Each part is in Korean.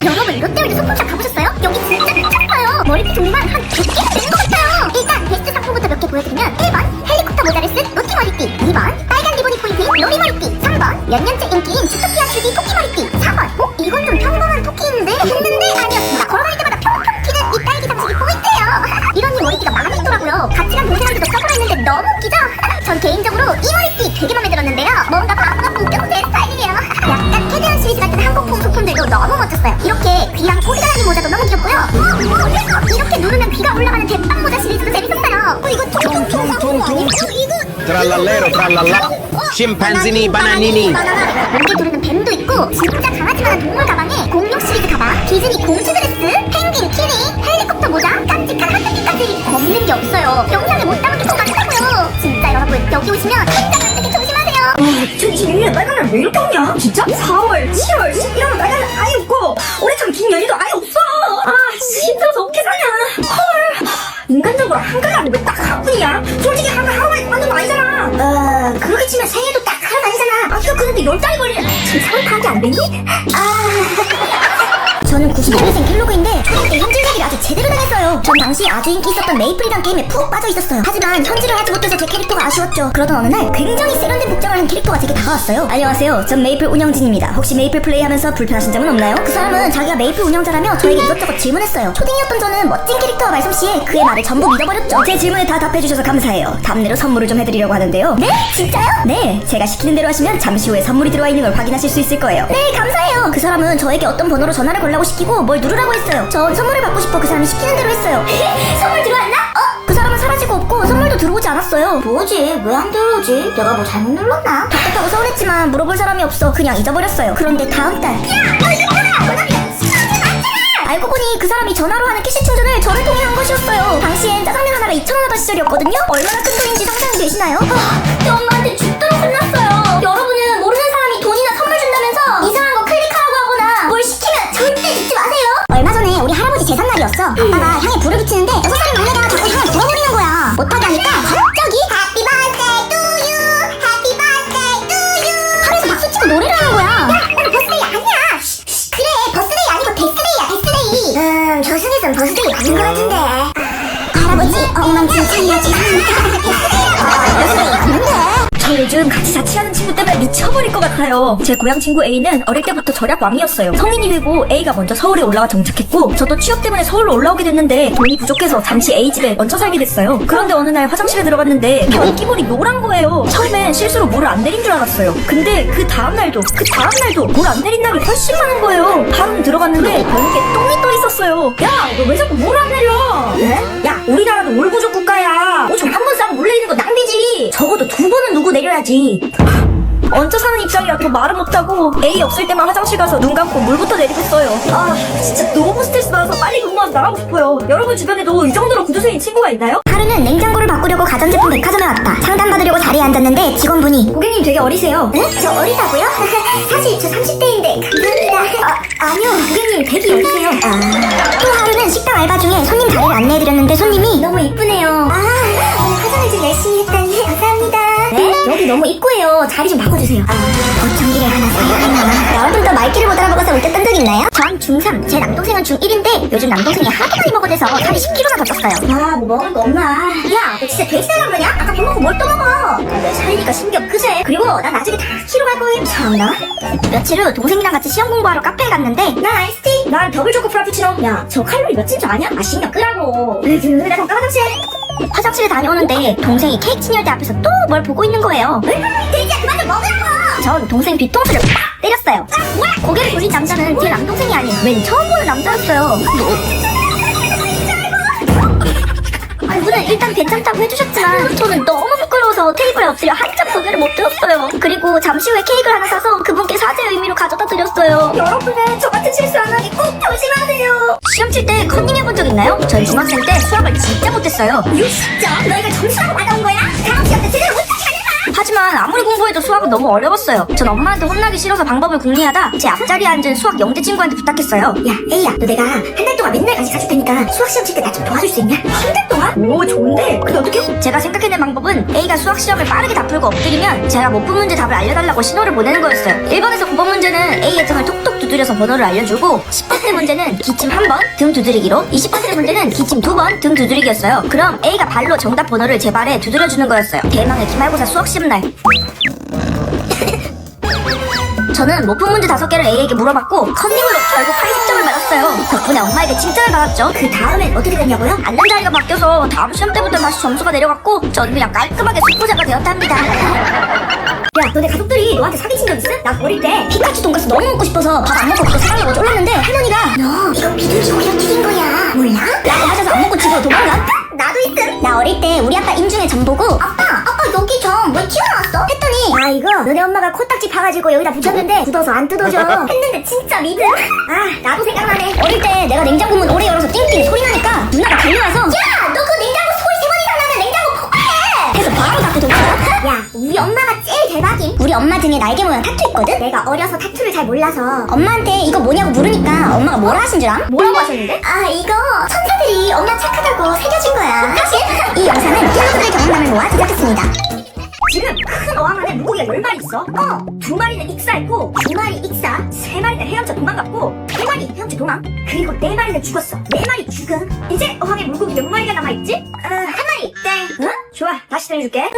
여러분 롯데월드 소품샵 가보셨어요? 여기 진짜 미쳤어요. 머리띠 종류만 한 100개가 되는 것 같아요. 일단 베스트 상품부터 몇 개 보여드리면 1번 헬리콥터 모자를 쓴 로티 머리띠, 2번 빨간 리본이 포인트인 로리 머리띠, 3번 몇 년째 인기인 주토피아 슈디 토끼 머리띠, 4번 이건 좀 평범한 토끼인데 했는데 아니었습니다. 걸어갈 때마다 평평 튀는 이 딸기 장식이 포인트예요. 이런 이 머리띠가 많이 있더라고요. 같이 간 동생한테도 써보라 했는데 너무 웃기죠? 전 개인적으로 이 머리띠 되게 맘에 들었는데요. 뭔가 바보가 웃겨서 제 스타일이에요. 약간 캐비언 시리즈 같은 한국풍 소품들도 너무 멋졌어요. 이렇게 귀한 꼬리다라기 모자도 너무 귀엽고요. 이렇게 누르면 귀가 올라가는 대빵 모자 시리즈도 재밌었어요. 이거 통통통통 아니에요? 이거 트랄랄레로 트랄랄라 심판지니 바나니니. 목에 두르는 뱀도 있고 진짜 강아지만한 동물 가방에 공룡 시리즈 가방, 디즈니 공주 드레스, 펭귄, 키링, 헬리콥터 모자, 깜찍한 하트키까지 없는 게 없어요. 영상에 못 담은 게 더 많다고요. 진짜 여러분 여기 오시면 긴장 안 되게 조심하세요. 2021년에 빨간날 왜 이렇게 없냐? 진짜? 4월, 7월, 11월은 빨간날 아예 없고 올해처럼 긴 연휴도 아예 없어. 아, 힘들어서 어떻게 사냐? 헐. 인간적으로 한글날이 왜 딱 하루뿐이야? 솔직히 한글 하루만에 만든 거 아니잖아. 그렇게 치면 생애도 딱 하루 아니잖아. 아, 이거 그런데 10달이 걸리냐? 지금 사월 파악이 안 되니? 저는 91년생 켈로그인데 초등 때 현질살이를 아주 제대로 당했어요. 전 당시 아주 인기 있었던 메이플이란 게임에 푹 빠져 있었어요. 하지만 현질을 하지 못해서 제 캐릭터가 아쉬웠죠. 그러던 어느 날 굉장히 세련된 복장을 한 캐릭터가 제게 다가왔어요. 안녕하세요, 전 메이플 운영진입니다. 혹시 메이플 플레이하면서 불편하신 점은 없나요? 그 사람은 자기가 메이플 운영자라며 저에게 이것저것 질문했어요. 초딩이었던 저는 멋진 캐릭터와 말솜씨에 그의 말을 전부 믿어버렸죠. 제 질문에 다 답해주셔서 감사해요. 답례로 선물을 좀 해드리려고 하는데요. 네? 진짜요? 네, 제가 시키는 대로 하시면 잠시 후에 선물이 들어와 있는 걸 확인하실 수 있을 거예요. 네, 감사해요. 그 사람은 저에게 어떤 번호로 전화를 걸라고 시키고 뭘 누르라고 했어요. 전 선물을 받고 싶어 그 사람이 시키는 대로 했어요. 선물 들어왔나? 그 사람은 사라지고 없고 선물도 들어오지 않았어요. 뭐지? 왜 안 들어오지? 내가 뭐 잘못 눌렀나? 답답하고 서운했지만 물어볼 사람이 없어 그냥 잊어버렸어요. 그런데 다음 달 알고 보니 그 사람이 전화로 하는 캐시 충전을 저를 통해 한 것이었어요. 당시엔 짜장면 하나가 2,000원 하던 시절이었거든요. 얼마나 큰 돈인지 상상이 되시나요? 저 엄마한테 죽도록 혼났어요. 여러분은 모르는 사람이 돈이나 선물 준다면서 이상한 거 클릭하라고 하거나 뭘 시키면 절대 믿지 마세요. 얼마 전에 우리 할아버지 제삿날이었어. 아빠가 향에 불을 붙이는데 6살인 막내가 자꾸 향을 부어버리는 거야. 못하게 하니까 갑자기 Happy birthday to you, Happy birthday to you 하면서 박수 치고 노래를 하는 거야. 야, 나는 버스데이 아니야. 그래, 버스데이 아니고 데스데이야, 데스데이. 저승에선 버스데이 맞는 거 같은데. 할아버지 엉망진창이야지. 데스데이 맞는데. 저 요즘 같이 자취하는 친구 때문에 미쳐버릴 것 같아요. 제 고향 친구 A는 어릴 때부터 절약 왕이었어요. 성인이 되고 A가 먼저 서울에 올라와 정착했고 저도 취업 때문에 서울로 올라오게 됐는데 돈이 부족해서 잠시 A 집에 얹혀 살게 됐어요. 그런데 어느 날 화장실에 들어갔는데 변기물이 노란 거예요. 처음엔 실수로 물을 안 내린 줄 알았어요. 근데 그 다음날도 물 안 내린 날이 훨씬 많은 거예요. 하루는 들어갔는데 변기에 똥이 떠 있었어요. 야, 너 왜 자꾸 물 안 내려? 네? 야, 우리나라도 물 부족 국가야. 오줌 한 번 싸고 물 내리는 거 낭비지. 적어도 2번은 누구 내려야지. 얹혀 사는 입장이라 더 말을 못하고 A 없을 때만 화장실 가서 눈 감고 물부터 내리고 있어요. 아, 진짜 너무 스트레스 받아서 빨리 근무와서 나가고 싶어요. 여러분 주변에도 이 정도로 구두쇠인 친구가 있나요? 하루는 냉장고를 바꾸려고 가전제품 백화점에 왔다. 상담받으려고 자리에 앉았는데 직원분이 고객님 되게 어리세요. 응? 저 어리다고요? 사실 저 30대인데 감사합니다. 아니요, 고객님 되게 어리세요. 또 하루는 식당 알바 중에 손님 자리를 안내해드렸는데 손님이 너무 이쁘네요. 오늘 화장을 좀 열심히 했다니 감사합니다. 네? 여기 너무 입구예요. 자리 좀 바꿔주세요. 어쩐 일에 하나 사야겠나. 여러분도 말귀를 못 알아먹어서 울 때 딴 적 있나요? 전 중3, 제 남동생은 중1인데 요즘 남동생이 하도 많이 먹어대서 살이 10kg나 더 쪘어요. 뭐 먹을 거 없나? 야, 너 진짜 돼지 닮은 거냐? 아까 밥 먹고 뭘 또 먹어? 내 살이니까 신경 끄재. 그리고 난 나중에 다 키로 갈 거임. 참나. 며칠 후 동생이랑 같이 시험 공부하러 카페에 갔는데 난 아이스티, 난 더블 초코 프라푸치노. 야, 저 칼로리 몇인 줄 아냐? 아, 신경 끄라고. 나 잠깐 화장실에 다녀오는데 동생이 케이크 친열대 앞에서 또 뭘 보고 있는 거예요. 돼지야, 그만 좀 먹으라고. 전 동생 뒤통수를 빡 때렸어요. 뭐야? 고개를 돌린 남자는 제 남동생이 아닌 웬 처음 보는 남자였어요. 그분은 일단 괜찮다고 해주셨지만 저는 너무 부끄러워서 테이블에 엎드려 한참 고개를 못 들었어요. 그리고 잠시 후에 케이크를 하나 사서 그분께 사죄의 의미로 가져다 드렸어요. 여러분은 저 같은 실수 안 하게 꼭 조심하세요. 시험 칠 때 컨닝해본 적 있나요? 전 중학생 때 수학을 진짜 못했어요. 이거 진짜? 너희가 점수라고 받아온 거야? 다음 시험 때 제대로 못하게 하겠다. 하지만 아무리 공부해도 수학은 너무 어려웠어요. 전 엄마한테 혼나기 싫어서 방법을 궁리하다 제 앞자리에 앉은 수학 영재 친구한테 부탁했어요. 야, A야, 너 내가 한 달 동안 맨날 같이 가줄 테니까 수학 시험 칠 때 나 좀 도와줄 수 있냐? 한 달 동안? 오, 좋은데? 근데 어떻게? 제가 생각해낸 방법은 A가 수학 시험을 빠르게 다 풀고 엎드리면 제가 못 푼 문제 답을 알려달라고 신호를 보내는 거였어요. 1번에서 9번 문제는 A의 등을 톡톡 두드려서 번호를 알려주고 10번째 문제는 기침 1번 등 두드리기로 20번째 문제는 기침 2번 등 두드리기였어요. 그럼 A가 발로 정답 번호를 제 발에 두드려주는 거였어요. 대망의 기말고사 수학 시험날. 저는 모품 문제 5개를 A에게 물어봤고 컨닝으로 결국 80점을 받았어요. 덕분에 엄마에게 칭찬을 받았죠. 그 다음엔 어떻게 됐냐고요? 앉는 자리가 바뀌어서 다음 시험 때부터 다시 점수가 내려갔고 저는 그냥 깔끔하게 수포자가 되었답니다. 야, 너네 가족들이 너한테 사기친 적 있어? 나 어릴 때 피카츄 돈가스 너무 먹고 싶어서 밥 안 먹고 그거 사달라고 쫄랐는데 할머니가 너 이거 비둘기 오려 튀긴 거야 몰라? 라고 하셔서 안 먹고 집으로 도망간? 나도 있음. 나 어릴 때 우리 아빠 인중에 점 보고 아빠 여기 점 왜 튀어나왔어? 했더니 아 이거 너네 엄마가 코딱지 파가지고 여기다 붙였는데 굳어서 안 뜯어져. 했는데 진짜 믿음? 아 나도 생각나네. 어릴 때 내가 냉장고 문 오래 열어서 띵띵 소리 나니까 누나가 달려와서 야 너 그 냉장고 소리 3번 이상 나면 냉장고 폭발해! 해서 바로 닫고 도망가. 야 우리 엄마가 제일 대박임. 우리 엄마 등에 날개 모양 타투 있거든? 내가 어려서 타투를 잘 몰라서 엄마한테 이거 뭐냐고 물으니까 엄마가 뭐라 하신 줄 암? 뭐라고 하셨는데? 아 이거 천사들이 엄마 착하다고 새겨준 거야. 사실 이 영상은 킬러들의 경험담을 모아 제작했습니다. 지금 큰 어항 안에 물고기가 10마리 있어. 2마리는 익사했고 2마리 익사, 3마리는 헤엄쳐 도망갔고 3마리 헤엄쳐 도망, 그리고 4마리는 죽었어. 4마리 죽음. 이제 어항에 물고기 몇 마리가 남아있지? 1마리. 땡. 응? 좋아, 다시 들려줄게.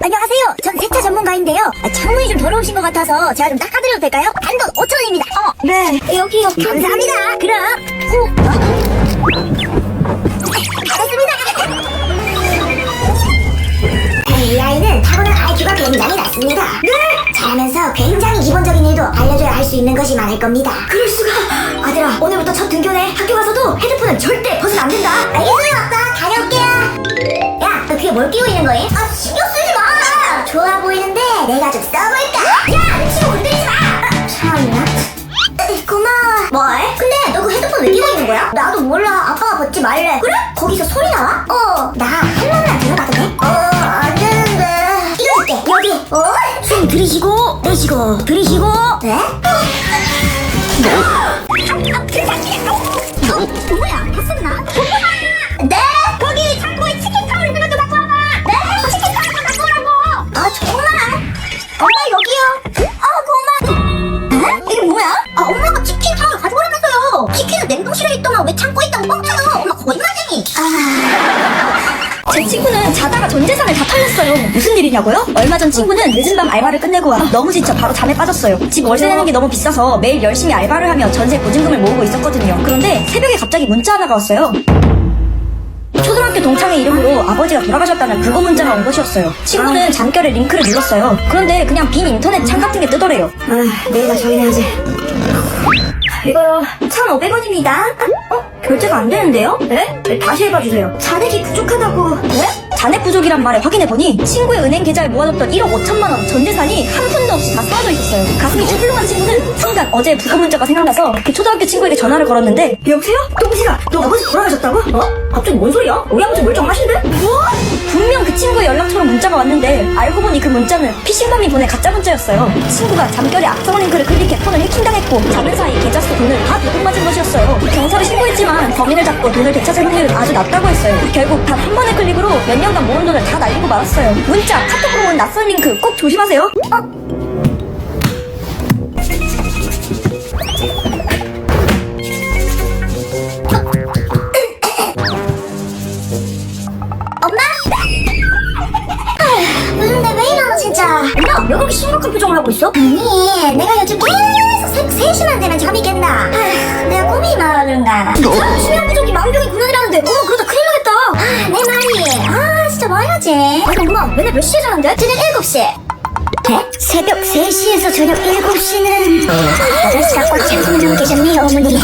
안녕하세요. 전 세차 전문가인데요. 창문이 좀 더러우신 것 같아서 제가 좀 닦아드려도 될까요? 단돈 5,000원입니다. 네. 여기요. 감사합니다. 그럼. 알겠습니다. 이 아이는 타고난 IQ가 굉장히 낮습니다. 네! 자라면서 굉장히 기본적인 일도 알려줘야 할 수 있는 것이 많을 겁니다. 그럴 수가! 아들아, 오늘부터 첫 등교네. 학교 가서도 헤드폰은 절대 벗으면 안 된다. 알겠어요, 아빠. 다녀올게요. 야, 너 귀에 뭘 끼고 있는 거임? 아, 신경 쓰지 마! 좋아 보이는데 내가 좀 써볼까? 야, 내 친구 건드리지 마! 참나. 고마워. 뭘? 근데 너 그 헤드폰 왜 끼고 있는 거야? 나도 몰라. 아빠가 벗지 말래. 그래? 거기서 소리 나와? 나 한 번만 들어봐도 돼? 안 되는데. 이거 줄게. 여기. 숨 들이쉬고 내쉬고 들이쉬고. 네? 뭐야? 다 썼나? 네? 거기 창고에 치킨 타올 있는 것 좀 갖고 와봐. 네? 치킨 타올 좀 갖고 오라고. 아 정말? 엄마 여기요. 고마워. 이게 뭐야? 엄마가 치킨 타올 가져오라면서요. 치킨은 냉동실에 있더만 왜 창고에 있다고 뻥쳐요. 엄마 거짓말쟁이. 제 친구는 자다가 전 재산을 다 털렸어요. 무슨 일이냐고요? 얼마 전 친구는 늦은 밤 알바를 끝내고 와 너무 지쳐 바로 잠에 빠졌어요. 집 월세 내는 게 너무 비싸서 매일 열심히 알바를 하며 전세 보증금을 모으고 있었거든요. 그런데 새벽에 갑자기 문자 하나가 왔어요. 초등학교 동창의 이름으로 아버지가 돌아가셨다는 그거 문자가 온 것이었어요. 친구는 잠결에 링크를 눌렀어요. 그런데 그냥 빈 인터넷 창 같은 게 뜨더래요. 내일 다시 확인해야지. 이거요 1,500원입니다. 결제가 안 되는데요? 네? 다시 해봐주세요. 잔액이 부족하다고. 네? 잔액 부족이란 말에 확인해보니 친구의 은행 계좌에 모아뒀던 1억 5천만 원 전 재산이 한 푼도 없이 다 쏟아져 있었어요. 가슴이 쭈글렁한 친구는 순간 어제 부고 문자가 생각나서 그 초등학교 친구에게 전화를 걸었는데 여보세요? 동식아 너 아버지 돌아가셨다고? 갑자기 뭔 소리야? 우리 아버지 멀쩡하신데? 뭐? 분명 그 친구의 연락처로 문자가 왔는데 알고 보니 그 문자는 피싱범이 보낸 가짜 문자였어요. 친구가 잠결에 악성 링크를 클릭해 폰을 해킹당했고 자는 사이 계좌 속 돈을 다 도둑맞은 것이었어요. 경찰에 신고했지만 범인을 잡고 돈을 되찾을 확률은 아주 낮다고 했어요. 결국 단 한 번의 클릭으로 몇 년간 모은 돈을 다 날리고 말았어요. 문자, 카톡으로 온 낯선 링크 꼭 조심하세요. 엄마? 요즘데 왜 이러노 진짜. 엄마 왜 그렇게 심각한 표정을 하고 있어? 아니 내가 요즘 계속 3시만 되면 잠이 깬다. 내가 꿈이 많은가. 수면 부족이 만병이 군원이라는데 그러다 큰일 나겠다. 내 말이 진짜 뭐 해야지. 아니 엄마 맨날 몇 시에 자는데? 저녁 7시. 새벽 3시에서 저녁 7시는 8시가 꽉 찬 수능 계셨네요 어머니.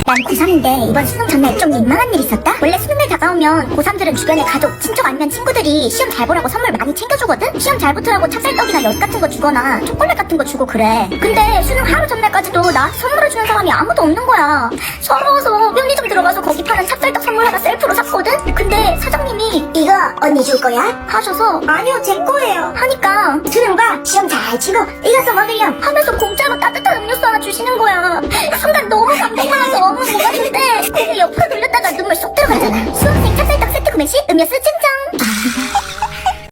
난 고3인데 이번 수능 전날 좀 민망한 일 있었다? 원래 수능날 다가오면 고3들은 주변에 가족, 친척 아니면 친구들이 시험 잘 보라고 선물 많이 챙겨주거든? 시험 잘 붙으라고 찹쌀떡이나 엿 같은 거 주거나 초콜릿 같은 거 주고 그래. 근데 수능 하루 전날까지도 나 선물을 주는 사람이 아무도 없는 거야. 서러워서 편의점 들어가서 거기 파는 찹쌀떡 선물 하나 셀프로 샀거든? 근데 사장님이 이거 언니 줄 거야? 하셔서 아니요 제 거예요 하니까 수능과 시험 잘 치고 이것도 먹으렴 하면서 공짜로 따뜻한 음료수 하나 주시는 거야. 순간 너무 감동받아서 너무 고맙는데 그 옆으로 돌렸다가 눈물 쏙 들어갔잖아. 수험생 찹쌀떡 세트 구매 시 음료수 증정.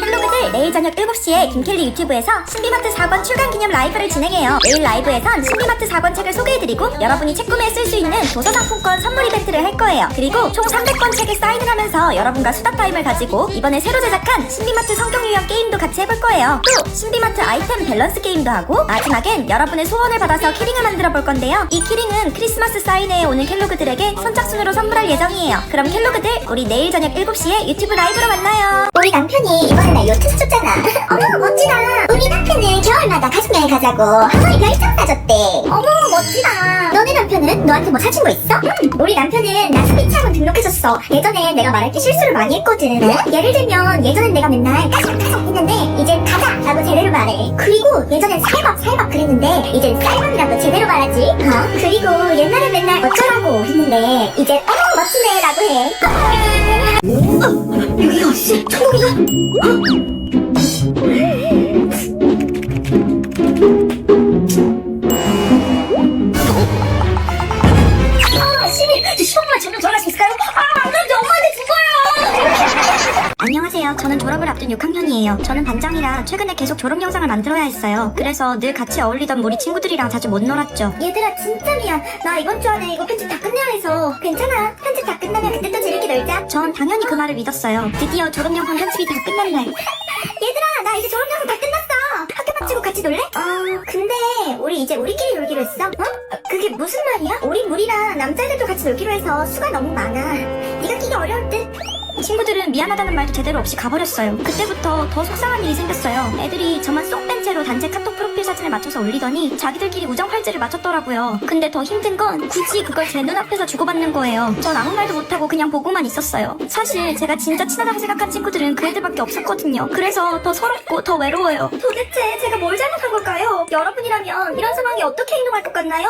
헬로그들 내일 저녁 7시 7시에 김켈리 유튜브에서 신비마트 4권 출간 기념 라이브를 진행해요. 내일 라이브에선 신비마트 4권 책을 소개해드리고 여러분이 책 구매에 쓸 수 있는 도서 상품권 선물 이벤트를 할 거예요. 그리고 총 300권 책에 사인을 하면서 여러분과 수다 타임을 가지고 이번에 새로 제작한 신비마트 성경 유형 게임도 같이 해볼 거예요. 또 신비마트 아이템 밸런스 게임도 하고 마지막엔 여러분의 소원을 받아서 키링을 만들어 볼 건데요. 이 키링은 크리스마스 사인회에 오는 켈로그들에게 선착순으로 선물할 예정이에요. 그럼 켈로그들 우리 내일 저녁 7시에 유튜브 라이브로 만나요. 우리 남편이 이번에 나 요트 사줬잖아. 어머 멋지다. 우리 남편은 겨울마다 가족여행 가자고 하와이 별장 사줬대. 어머 멋지다. 너네 남편은 너한테 뭐 사준 거 있어? 우리 남편은 나 스피치 학원 등록해줬어. 예전에 내가 말할 때 실수를 많이 했거든. 예를 들면 예전엔 내가 맨날 까삭까삭 했는데 이젠 가자라고 제대로 말해. 그리고 예전엔 살밥 그랬는데 이젠 쌀밥이라고 제대로 말하지. 그리고 옛날엔 맨날 어쩌라고 했는데 이젠 어머 멋지네라고 해. 여기가 어디지? 천국이가? 시험만 전혀 전할 수 있을까요? 안 그러면 엄마한테 죽어요! 안녕하세요. 저는 졸업을 앞둔 6학년이에요. 저는 반장이라 최근에 계속 졸업 영상을 만들어야 했어요. 그래서 늘 같이 어울리던 우리 친구들이랑 자주 못 놀았죠. 얘들아 진짜 미안. 나 이번 주 안에 이거 편집 다 끝내야 해서. 괜찮아. 편집 다 끝나면 그때 또 재밌게 놀자. 전 당연히 그 말을 믿었어요. 드디어 졸업 영상 편집이 다 끝난 날. 얘들아 나 이제 졸업 영상 다 끝났어. 학교 마치고 같이 놀래? 근데 우리 이제 우리끼리 놀기로 했어? 그게 무슨 말이야? 우리랑 남자애들도 같이 놀기로 해서 수가 너무 많아. 네가 끼기 어려울 듯. 친구들은 미안하다는 말도 제대로 없이 가버렸어요. 그때부터 더 속상한 일이 생겼어요. 애들이 저만 쏙 뺀 채로 단체 카톡 프로필 사진을 맞춰서 올리더니 자기들끼리 우정 활제를 맞췄더라고요. 근데 더 힘든 건 굳이 그걸 제 눈앞에서 주고받는 거예요. 전 아무 말도 못하고 그냥 보고만 있었어요. 사실 제가 진짜 친하다고 생각한 친구들은 그 애들밖에 없었거든요. 그래서 더 서럽고 더 외로워요. 도대체 제가 뭘 잘못한 걸까요? 여러분이라면 이런 상황에 어떻게 행동할 것 같나요?